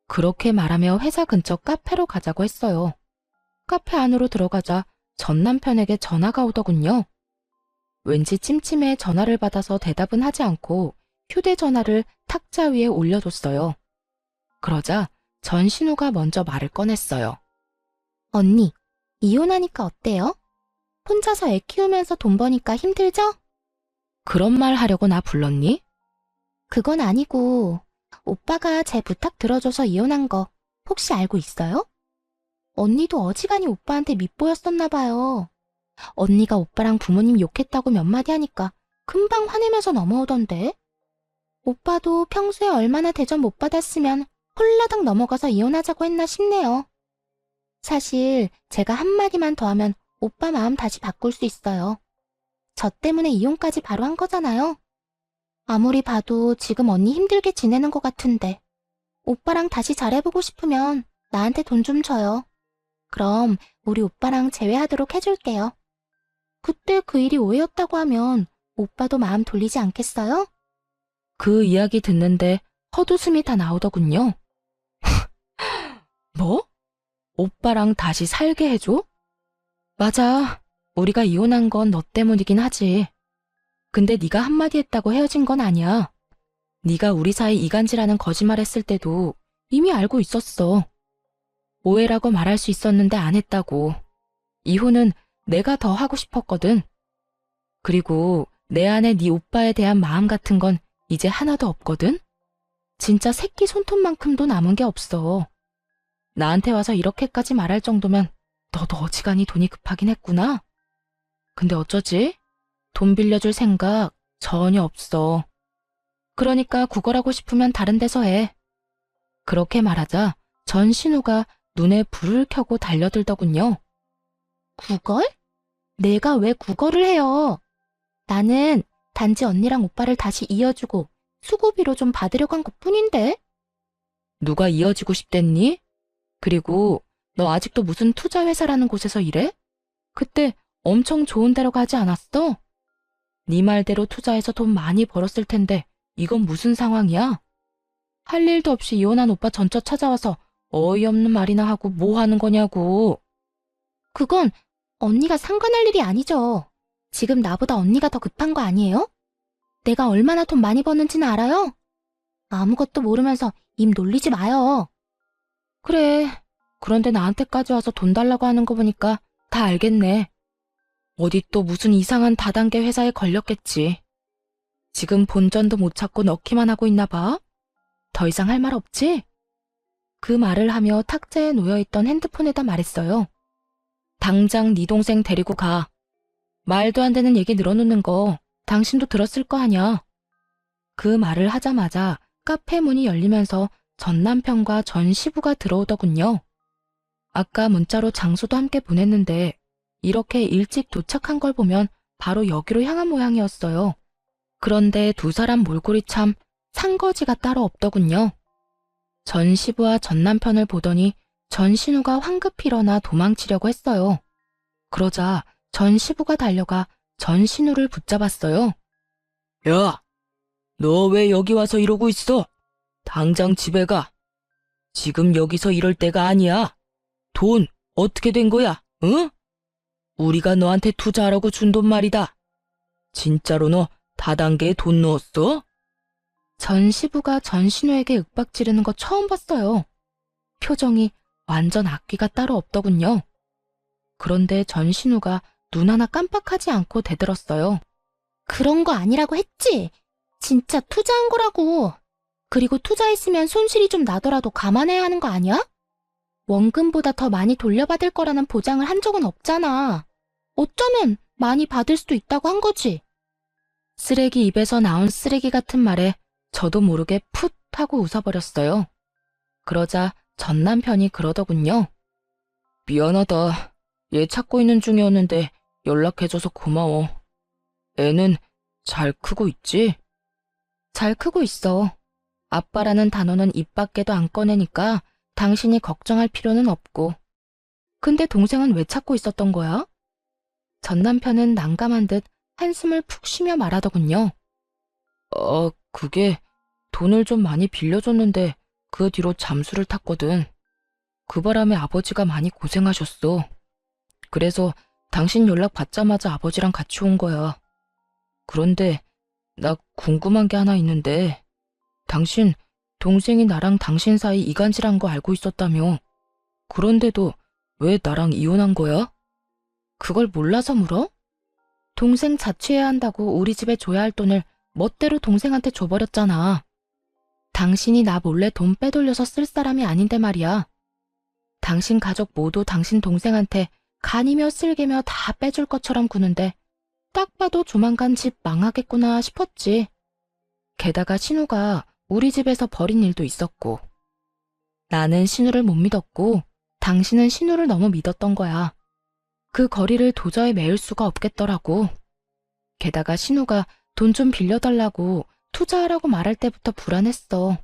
그렇게 말하며 회사 근처 카페로 가자고 했어요. 카페 안으로 들어가자 전 남편에게 전화가 오더군요. 왠지 찜찜해 전화를 받아서 대답은 하지 않고 휴대전화를 탁자 위에 올려뒀어요. 그러자 전신우가 먼저 말을 꺼냈어요. 언니, 이혼하니까 어때요? 혼자서 애 키우면서 돈 버니까 힘들죠? 그런 말 하려고 나 불렀니? 그건 아니고 오빠가 제 부탁 들어줘서 이혼한 거 혹시 알고 있어요? 언니도 어지간히 오빠한테 밉보였었나 봐요. 언니가 오빠랑 부모님 욕했다고 몇 마디 하니까 금방 화내면서 넘어오던데. 오빠도 평소에 얼마나 대접 못 받았으면 홀라당 넘어가서 이혼하자고 했나 싶네요. 사실 제가 한마디만 더 하면 오빠 마음 다시 바꿀 수 있어요. 저 때문에 이혼까지 바로 한 거잖아요. 아무리 봐도 지금 언니 힘들게 지내는 것 같은데 오빠랑 다시 잘해보고 싶으면 나한테 돈 좀 줘요. 그럼 우리 오빠랑 재회하도록 해줄게요. 그때 그 일이 오해였다고 하면 오빠도 마음 돌리지 않겠어요? 그 이야기 듣는데 헛웃음이 다 나오더군요. 뭐? 오빠랑 다시 살게 해줘? 맞아. 우리가 이혼한 건 너 때문이긴 하지. 근데 네가 한마디 했다고 헤어진 건 아니야. 네가 우리 사이 이간질하는 거짓말했을 때도 이미 알고 있었어. 오해라고 말할 수 있었는데 안 했다고. 이혼은 내가 더 하고 싶었거든. 그리고 내 안에 네 오빠에 대한 마음 같은 건 이제 하나도 없거든? 진짜 새끼 손톱만큼도 남은 게 없어. 나한테 와서 이렇게까지 말할 정도면 너도 어지간히 돈이 급하긴 했구나. 근데 어쩌지? 돈 빌려줄 생각 전혀 없어. 그러니까 구걸하고 싶으면 다른 데서 해. 그렇게 말하자 전신우가 눈에 불을 켜고 달려들더군요. 구걸? 내가 왜 구걸을 해요? 나는 단지 언니랑 오빠를 다시 이어주고 수고비로 좀 받으려고 한 것뿐인데. 누가 이어지고 싶댔니? 그리고 너 아직도 무슨 투자회사라는 곳에서 일해? 그때 엄청 좋은 데로 가지 않았어? 네 말대로 투자해서 돈 많이 벌었을 텐데 이건 무슨 상황이야? 할 일도 없이 이혼한 오빠 전처 찾아와서 어이없는 말이나 하고 뭐 하는 거냐고. 그건 언니가 상관할 일이 아니죠. 지금 나보다 언니가 더 급한 거 아니에요? 내가 얼마나 돈 많이 버는지는 알아요? 아무것도 모르면서 입 놀리지 마요. 그래. 그런데 나한테까지 와서 돈 달라고 하는 거 보니까 다 알겠네. 어디 또 무슨 이상한 다단계 회사에 걸렸겠지. 지금 본전도 못 찾고 넣기만 하고 있나 봐. 더 이상 할 말 없지? 그 말을 하며 탁자에 놓여있던 핸드폰에다 말했어요. 당장 네 동생 데리고 가. 말도 안 되는 얘기 늘어놓는 거 당신도 들었을 거 아냐. 그 말을 하자마자 카페 문이 열리면서 전 남편과 전 시부가 들어오더군요. 아까 문자로 장소도 함께 보냈는데 이렇게 일찍 도착한 걸 보면 바로 여기로 향한 모양이었어요. 그런데 두 사람 몰골이 참 상거지가 따로 없더군요. 전 시부와 전 남편을 보더니 전 신우가 황급히 일어나 도망치려고 했어요. 그러자 전 시부가 달려가 전 신우를 붙잡았어요. 야, 너 왜 여기 와서 이러고 있어? 당장 집에 가. 지금 여기서 이럴 때가 아니야. 돈 어떻게 된 거야, 응? 우리가 너한테 투자하라고 준 돈 말이다. 진짜로 너 다단계에 돈 넣었어? 전 시부가 전 신우에게 윽박 지르는 거 처음 봤어요. 표정이 완전 악귀가 따로 없더군요. 그런데 전 신우가 눈 하나 깜빡하지 않고 대들었어요. 그런 거 아니라고 했지. 진짜 투자한 거라고. 그리고 투자했으면 손실이 좀 나더라도 감안해야 하는 거 아니야? 원금보다 더 많이 돌려받을 거라는 보장을 한 적은 없잖아. 어쩌면 많이 받을 수도 있다고 한 거지. 쓰레기 입에서 나온 쓰레기 같은 말에 저도 모르게 풋 하고 웃어버렸어요. 그러자 전 남편이 그러더군요. 미안하다. 얘 찾고 있는 중이었는데 연락해줘서 고마워. 애는 잘 크고 있지? 잘 크고 있어. 아빠라는 단어는 입 밖에도 안 꺼내니까 당신이 걱정할 필요는 없고. 근데 동생은 왜 찾고 있었던 거야? 전 남편은 난감한 듯 한숨을 푹 쉬며 말하더군요. 그게 돈을 좀 많이 빌려줬는데 그 뒤로 잠수를 탔거든. 그 바람에 아버지가 많이 고생하셨어. 그래서 당신 연락 받자마자 아버지랑 같이 온 거야. 그런데 나 궁금한 게 하나 있는데 당신 동생이 나랑 당신 사이 이간질한 거 알고 있었다며. 그런데도 왜 나랑 이혼한 거야? 그걸 몰라서 물어? 동생 자취해야 한다고 우리 집에 줘야 할 돈을 멋대로 동생한테 줘버렸잖아. 당신이 나 몰래 돈 빼돌려서 쓸 사람이 아닌데 말이야. 당신 가족 모두 당신 동생한테 간이며 쓸개며 다 빼줄 것처럼 구는데 딱 봐도 조만간 집 망하겠구나 싶었지. 게다가 신우가 우리 집에서 벌인 일도 있었고. 나는 신우를 못 믿었고 당신은 신우를 너무 믿었던 거야. 그 거리를 도저히 메울 수가 없겠더라고. 게다가 신우가 돈 좀 빌려달라고 투자하라고 말할 때부터 불안했어.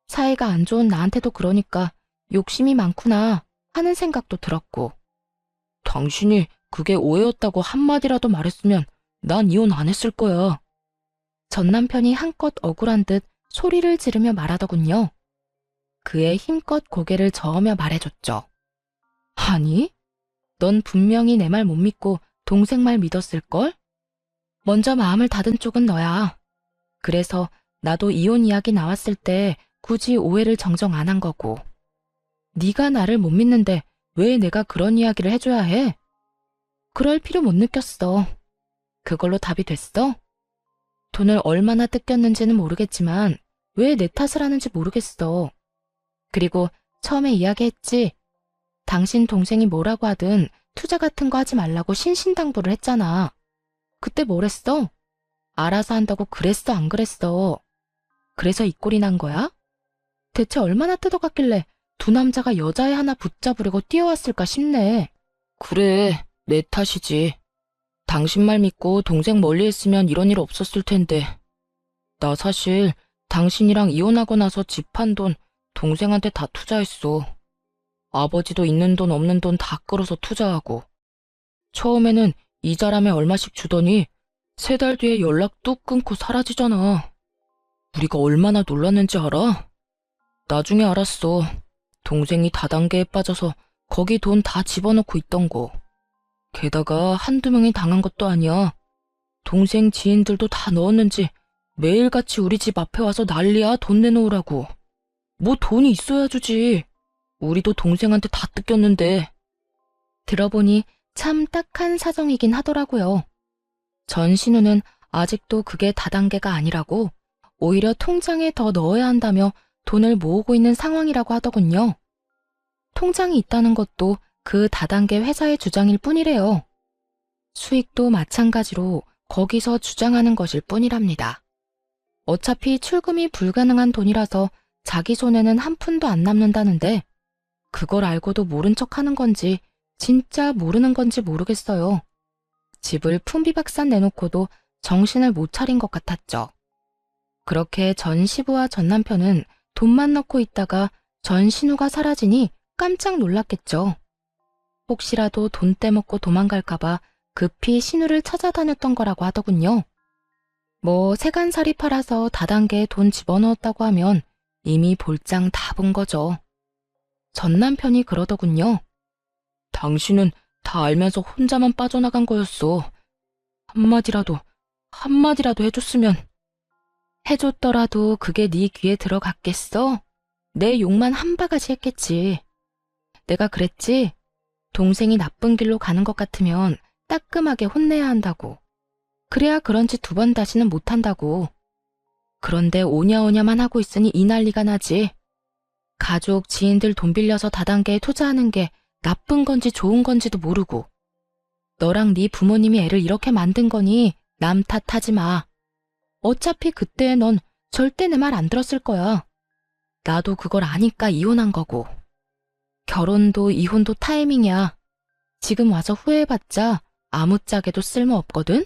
사이가 안 좋은 나한테도 그러니까 욕심이 많구나 하는 생각도 들었고. 당신이 그게 오해였다고 한마디라도 말했으면 난 이혼 안 했을 거야. 전 남편이 한껏 억울한 듯 소리를 지르며 말하더군요. 그의 힘껏 고개를 저으며 말해줬죠. 아니, 넌 분명히 내 말 못 믿고 동생 말 믿었을걸? 먼저 마음을 닫은 쪽은 너야. 그래서 나도 이혼 이야기 나왔을 때 굳이 오해를 정정 안 한 거고. 네가 나를 못 믿는데 왜 내가 그런 이야기를 해줘야 해? 그럴 필요 못 느꼈어. 그걸로 답이 됐어? 돈을 얼마나 뜯겼는지는 모르겠지만 왜 내 탓을 하는지 모르겠어. 그리고 처음에 이야기했지. 당신 동생이 뭐라고 하든 투자 같은 거 하지 말라고 신신당부를 했잖아. 그때 뭘 했어? 알아서 한다고 그랬어, 안 그랬어? 그래서 이 꼴이 난 거야? 대체 얼마나 뜯어갔길래 두 남자가 여자애 하나 붙잡으려고 뛰어왔을까 싶네. 그래, 내 탓이지. 당신 말 믿고 동생 멀리 했으면 이런 일 없었을 텐데. 나 사실 당신이랑 이혼하고 나서 집 판 돈 동생한테 다 투자했어. 아버지도 있는 돈 없는 돈 다 끌어서 투자하고. 처음에는 이자람에 얼마씩 주더니 3달 뒤에 연락 뚝 끊고 사라지잖아. 우리가 얼마나 놀랐는지 알아? 나중에 알았어. 동생이 다단계에 빠져서 거기 돈 다 집어넣고 있던 거. 게다가 한두 명이 당한 것도 아니야. 동생 지인들도 다 넣었는지 매일같이 우리 집 앞에 와서 난리야. 돈 내놓으라고. 뭐 돈이 있어야 주지. 우리도 동생한테 다 뜯겼는데. 들어보니 참 딱한 사정이긴 하더라고요. 전신우는 아직도 그게 다단계가 아니라고 오히려 통장에 더 넣어야 한다며 돈을 모으고 있는 상황이라고 하더군요. 통장이 있다는 것도 그 다단계 회사의 주장일 뿐이래요. 수익도 마찬가지로 거기서 주장하는 것일 뿐이랍니다. 어차피 출금이 불가능한 돈이라서 자기 손에는 한 푼도 안 남는다는데 그걸 알고도 모른 척 하는 건지 진짜 모르는 건지 모르겠어요. 집을 풍비박산 내놓고도 정신을 못 차린 것 같았죠. 그렇게 전 시부와 전 남편은 돈만 넣고 있다가 전 신우가 사라지니 깜짝 놀랐겠죠. 혹시라도 돈 떼먹고 도망갈까봐 급히 신우를 찾아다녔던 거라고 하더군요. 뭐 세간살이 팔아서 다단계에 돈 집어넣었다고 하면 이미 볼장 다 본 거죠. 전 남편이 그러더군요. 당신은 다 알면서 혼자만 빠져나간 거였어. 한마디라도 해줬으면. 해줬더라도 그게 네 귀에 들어갔겠어? 내 욕만 한 바가지 했겠지. 내가 그랬지? 동생이 나쁜 길로 가는 것 같으면 따끔하게 혼내야 한다고. 그래야 그런 짓 2번 다시는 못한다고. 그런데 오냐오냐만 하고 있으니 이 난리가 나지. 가족, 지인들 돈 빌려서 다단계에 투자하는 게 나쁜 건지 좋은 건지도 모르고. 너랑 네 부모님이 애를 이렇게 만든 거니 남 탓하지 마. 어차피 그때 넌 절대 내 말 안 들었을 거야. 나도 그걸 아니까 이혼한 거고. 결혼도 이혼도 타이밍이야. 지금 와서 후회해봤자 아무짝에도 쓸모없거든?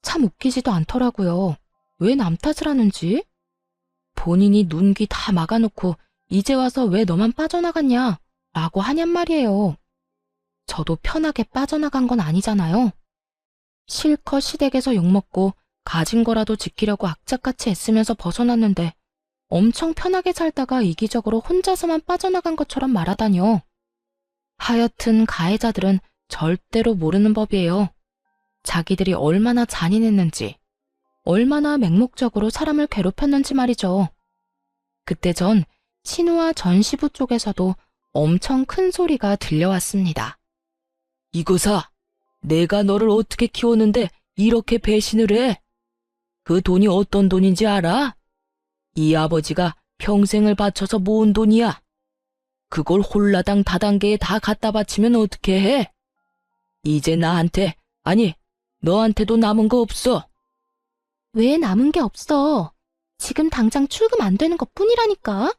참 웃기지도 않더라고요. 왜 남 탓을 하는지? 본인이 눈, 귀 다 막아놓고 이제 와서 왜 너만 빠져나갔냐? 라고 하냔 말이에요. 저도 편하게 빠져나간 건 아니잖아요. 실컷 시댁에서 욕먹고 가진 거라도 지키려고 악착같이 애쓰면서 벗어났는데 엄청 편하게 살다가 이기적으로 혼자서만 빠져나간 것처럼 말하다뇨. 하여튼 가해자들은 절대로 모르는 법이에요. 자기들이 얼마나 잔인했는지, 얼마나 맹목적으로 사람을 괴롭혔는지 말이죠. 그때 전 신우와 전 시부 쪽에서도 엄청 큰 소리가 들려왔습니다. 이거사, 내가 너를 어떻게 키웠는데 이렇게 배신을 해? 그 돈이 어떤 돈인지 알아? 이 아버지가 평생을 바쳐서 모은 돈이야. 그걸 홀라당 다단계에 다 갖다 바치면 어떻게 해? 이제 나한테, 아니, 너한테도 남은 거 없어. 왜 남은 게 없어? 지금 당장 출금 안 되는 것 뿐이라니까.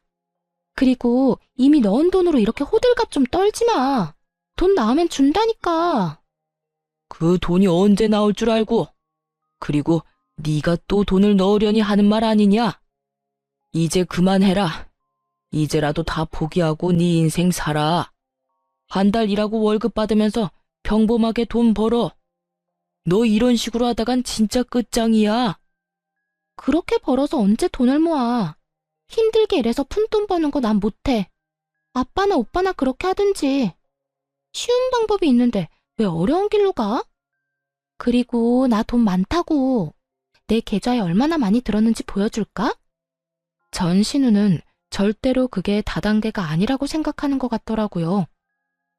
그리고 이미 넣은 돈으로 이렇게 호들갑 좀 떨지 마. 돈 나오면 준다니까. 그 돈이 언제 나올 줄 알고. 그리고 네가 또 돈을 넣으려니 하는 말 아니냐? 이제 그만해라. 이제라도 다 포기하고 네 인생 살아. 한 달 일하고 월급 받으면서 평범하게 돈 벌어. 너 이런 식으로 하다간 진짜 끝장이야. 그렇게 벌어서 언제 돈을 모아. 힘들게 일해서 푼돈 버는 거 난 못해. 아빠나 오빠나 그렇게 하든지. 쉬운 방법이 있는데 왜 어려운 길로 가? 그리고 나 돈 많다고. 내 계좌에 얼마나 많이 들었는지 보여줄까? 전 신우는 절대로 그게 다단계가 아니라고 생각하는 것 같더라고요.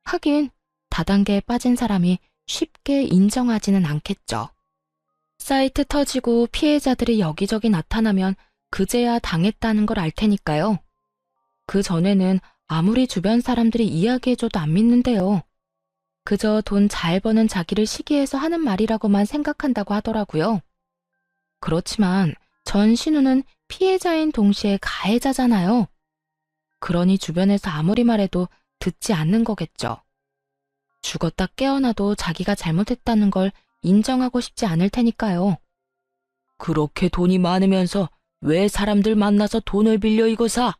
하긴 다단계에 빠진 사람이 쉽게 인정하지는 않겠죠. 사이트 터지고 피해자들이 여기저기 나타나면 그제야 당했다는 걸 알 테니까요. 그 전에는 아무리 주변 사람들이 이야기해줘도 안 믿는데요. 그저 돈 잘 버는 자기를 시기해서 하는 말이라고만 생각한다고 하더라고요. 그렇지만 전신우는 피해자인 동시에 가해자잖아요. 그러니 주변에서 아무리 말해도 듣지 않는 거겠죠. 죽었다 깨어나도 자기가 잘못했다는 걸 인정하고 싶지 않을 테니까요. 그렇게 돈이 많으면서 왜 사람들 만나서 돈을 빌려 이거 사?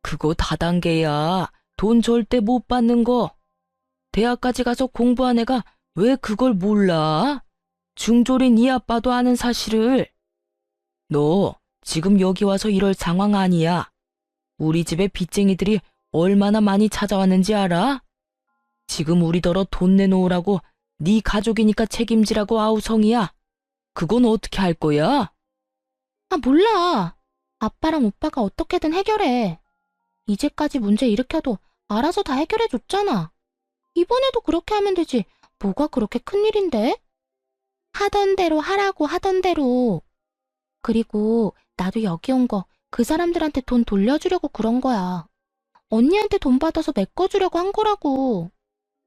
그거 다단계야. 돈 절대 못 받는 거. 대학까지 가서 공부한 애가 왜 그걸 몰라? 중졸인 네 아빠도 아는 사실을. 너 지금 여기 와서 이럴 상황 아니야. 우리 집에 빚쟁이들이 얼마나 많이 찾아왔는지 알아? 지금 우리더러 돈 내놓으라고 네 가족이니까 책임지라고 아우성이야. 그건 어떻게 할 거야? 아, 몰라. 아빠랑 오빠가 어떻게든 해결해. 이제까지 문제 일으켜도 알아서 다 해결해줬잖아. 이번에도 그렇게 하면 되지. 뭐가 그렇게 큰일인데? 하던 대로 하라고 하던 대로. 그리고 나도 여기 온 거 그 사람들한테 돈 돌려주려고 그런 거야. 언니한테 돈 받아서 메꿔주려고 한 거라고.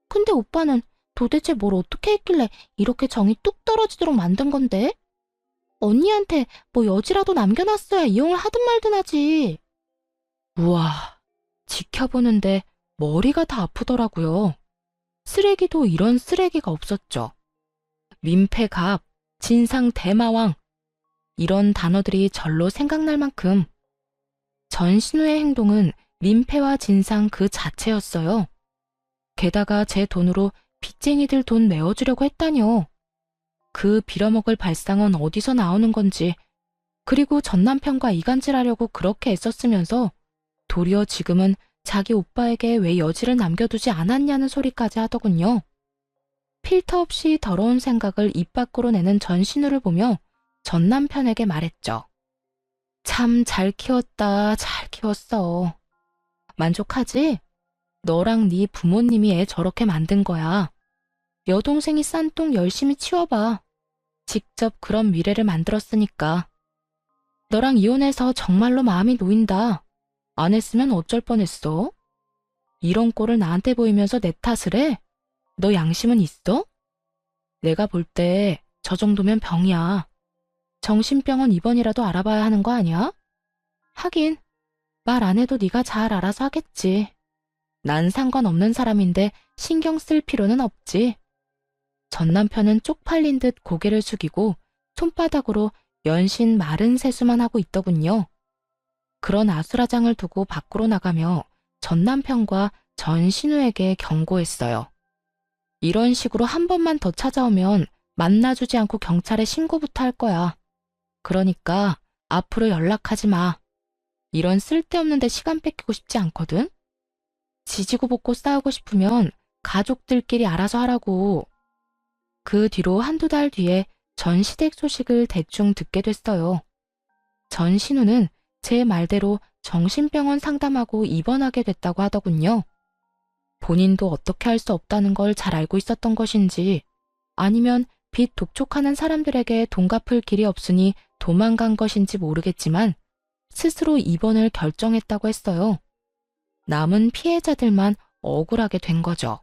근데 오빠는 도대체 뭘 어떻게 했길래 이렇게 정이 뚝 떨어지도록 만든 건데? 언니한테 뭐 여지라도 남겨놨어야 이용을 하든 말든 하지. 우와, 지켜보는데 머리가 다 아프더라고요. 쓰레기도 이런 쓰레기가 없었죠. 민폐갑, 진상대마왕, 이런 단어들이 절로 생각날 만큼 전신우의 행동은 민폐와 진상 그 자체였어요. 게다가 제 돈으로 빚쟁이들 돈 메워주려고 했다뇨. 그 빌어먹을 발상은 어디서 나오는 건지, 그리고 전남편과 이간질하려고 그렇게 애썼으면서 도리어 지금은 자기 오빠에게 왜 여지를 남겨두지 않았냐는 소리까지 하더군요. 필터 없이 더러운 생각을 입 밖으로 내는 전신우를 보며 전남편에게 말했죠. 참 잘 키웠다, 잘 키웠어. 만족하지? 너랑 네 부모님이 애 저렇게 만든 거야. 여동생이 싼 똥 열심히 치워봐. 직접 그런 미래를 만들었으니까. 너랑 이혼해서 정말로 마음이 놓인다. 안 했으면 어쩔 뻔했어? 이런 꼴을 나한테 보이면서 내 탓을 해? 너 양심은 있어? 내가 볼 때 저 정도면 병이야. 정신병원 입원이라도 알아봐야 하는 거 아니야? 하긴 말 안 해도 네가 잘 알아서 하겠지. 난 상관없는 사람인데 신경 쓸 필요는 없지. 전 남편은 쪽팔린 듯 고개를 숙이고 손바닥으로 연신 마른 세수만 하고 있더군요. 그런 아수라장을 두고 밖으로 나가며 전 남편과 전 신우에게 경고했어요. 이런 식으로 한 번만 더 찾아오면 만나주지 않고 경찰에 신고부터 할 거야. 그러니까 앞으로 연락하지 마. 이런 쓸데없는 데 시간 뺏기고 싶지 않거든. 지지고 볶고 싸우고 싶으면 가족들끼리 알아서 하라고. 그 뒤로 한두 달 뒤에 전 시댁 소식을 대충 듣게 됐어요. 전 신우는 제 말대로 정신병원 상담하고 입원하게 됐다고 하더군요. 본인도 어떻게 할 수 없다는 걸 잘 알고 있었던 것인지, 아니면 빚 독촉하는 사람들에게 돈 갚을 길이 없으니 도망간 것인지 모르겠지만 스스로 입원을 결정했다고 했어요. 남은 피해자들만 억울하게 된 거죠.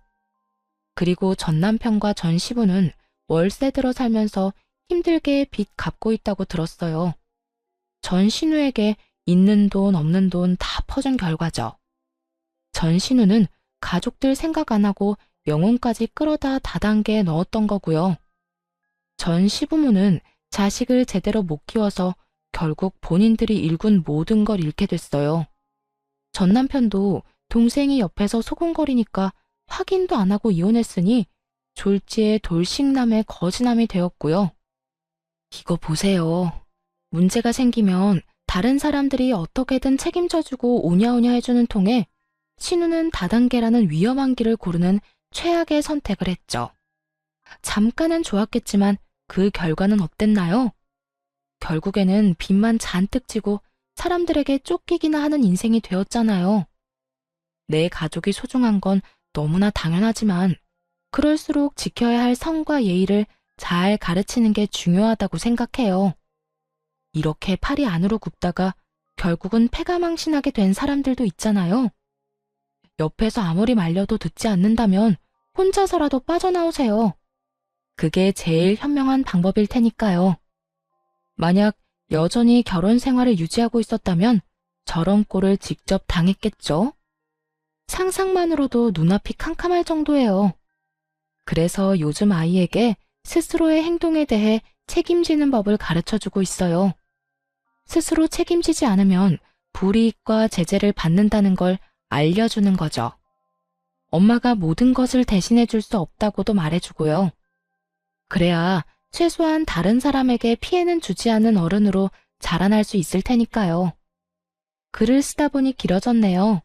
그리고 전 남편과 전 시부는 월세 들어 살면서 힘들게 빚 갚고 있다고 들었어요. 전 신우에게 있는 돈 없는 돈 다 퍼준 결과죠. 전 신우는 가족들 생각 안 하고 영혼까지 끌어다 다단계에 넣었던 거고요. 전 시부모는 자식을 제대로 못 키워서 결국 본인들이 일군 모든 걸 잃게 됐어요. 전 남편도 동생이 옆에서 소곤거리니까 확인도 안 하고 이혼했으니 졸지에 돌싱남의 거지남이 되었고요. 이거 보세요. 문제가 생기면 다른 사람들이 어떻게든 책임져주고 오냐오냐 해주는 통에 신우는 다단계라는 위험한 길을 고르는 최악의 선택을 했죠. 잠깐은 좋았겠지만 그 결과는 어땠나요? 결국에는 빚만 잔뜩 지고 사람들에게 쫓기기나 하는 인생이 되었잖아요. 내 가족이 소중한 건 너무나 당연하지만 그럴수록 지켜야 할 성과 예의를 잘 가르치는 게 중요하다고 생각해요. 이렇게 팔이 안으로 굽다가 결국은 패가망신하게 된 사람들도 있잖아요. 옆에서 아무리 말려도 듣지 않는다면 혼자서라도 빠져나오세요. 그게 제일 현명한 방법일 테니까요. 만약 여전히 결혼 생활을 유지하고 있었다면 저런 꼴을 직접 당했겠죠? 상상만으로도 눈앞이 캄캄할 정도예요. 그래서 요즘 아이에게 스스로의 행동에 대해 책임지는 법을 가르쳐주고 있어요. 스스로 책임지지 않으면 불이익과 제재를 받는다는 걸 알려주는 거죠. 엄마가 모든 것을 대신해 줄 수 없다고도 말해주고요. 그래야 최소한 다른 사람에게 피해는 주지 않은 어른으로 자라날 수 있을 테니까요. 글을 쓰다 보니 길어졌네요.